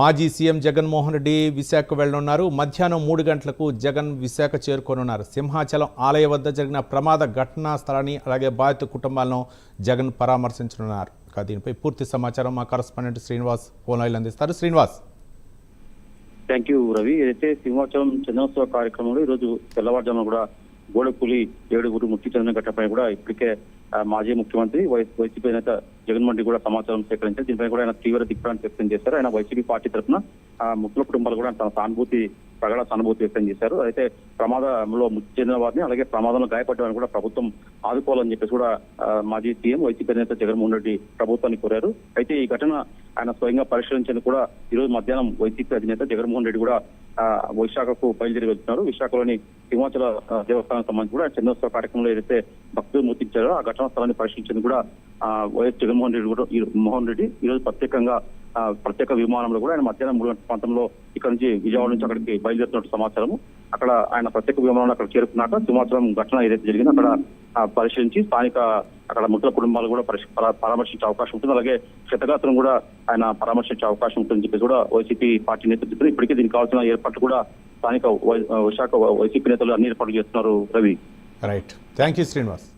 మాజీ సీఎం జగన్మోహన్ రెడ్డి విశాఖ వెళ్లనున్నారు. మధ్యాహ్నం 3 గంటలకు జగన్ విశాఖ చేరుకోనున్నారు. సింహాచలం ఆలయ వద్ద జరిగిన ప్రమాద ఘటనా స్థలాన్ని అలాగే బాధిత కుటుంబాలను జగన్ పరామర్శించనున్నారు. దీనిపై పూర్తి సమాచారం మా కరెస్పాండెంట్ శ్రీనివాస్ ఫోన్ లైన్లో అందిస్తారు. శ్రీనివాస్. Thank you Ravi. అయితే సింహాచలం చందనోత్సవ కార్యక్రమంలో ఈరోజు తెల్లవారుజామున కూడా గోడకూలి 7 మృతి చెందిన ఘటనపై కూడా ఇప్పటికే మాజీ ముఖ్యమంత్రి వైసీపీ నేత జగన్మోహన్ రెడ్డి కూడా సమాచారం సేకరించారు. దీనిపై కూడా ఆయన తీవ్ర దిగ్భ్రాంతి వ్యక్తం చేశారు. ఆయన వైసీపీ పార్టీ తరఫున మృతుల కుటుంబాలు కూడా తన ప్రగాఢ సానుభూతి వ్యక్తం చేశారు. అయితే ప్రమాదంలో మృతి చెందిన వారిని అలాగే ప్రమాదంలో గాయపడ్డ వారిని కూడా ప్రభుత్వం ఆదుకోవాలని చెప్పేసి కూడా మాజీ సీఎం వైసీపీ నేత జగన్మోహన్ రెడ్డి ప్రభుత్వాన్ని కోరారు. అయితే ఈ ఘటన ఆయన స్వయంగా పరిశీలించేందుకు కూడా ఈరోజు మధ్యాహ్నం వైసీపీ అధినేత జగన్మోహన్ రెడ్డి కూడా విశాఖకు బయలుదేరి వెళ్తున్నారు. విశాఖలోని సింహాచల దేవస్థానం సంబంధించి కూడా చందోత్సవ కార్యక్రమంలో ఏదైతే భక్తులు మృతించారో ఆ ఘటనా స్థలాన్ని పరిశీలించేందుకు కూడా వైఎస్ జగన్మోహన్ రెడ్డి ఈరోజు ప్రత్యేక విమానంలో కూడా ఆయన మధ్యాహ్నం 3 గంటల ప్రాంతంలో ఇక్కడ నుంచి విజయవాడ నుంచి అక్కడికి బయలుదేరుతున్నట్టు సమాచారం. అక్కడ ఆయన ప్రత్యేక విమానంలో అక్కడ చేరుకున్నాక సింహాచలం ఘటన ఏదైతే జరిగిందో అక్కడ పరిశీలించి స్థానిక అక్కడ మృతుల కుటుంబాలు కూడా పరామర్శించే అవకాశం ఉంటుంది. అలాగే క్షతగాత్రం కూడా ఆయన పరామర్శించే అవకాశం ఉంటుందని చెప్పేసి కూడా వైసీపీ పార్టీ నేతృత్వం ఇప్పటికే దీనికి కావాల్సిన ఏర్పాట్లు కూడా స్థానిక విశాఖ వైసీపీ నేతలు అన్ని ఏర్పాట్లు చేస్తున్నారు. Ravi. Right. Thank you Srinivas.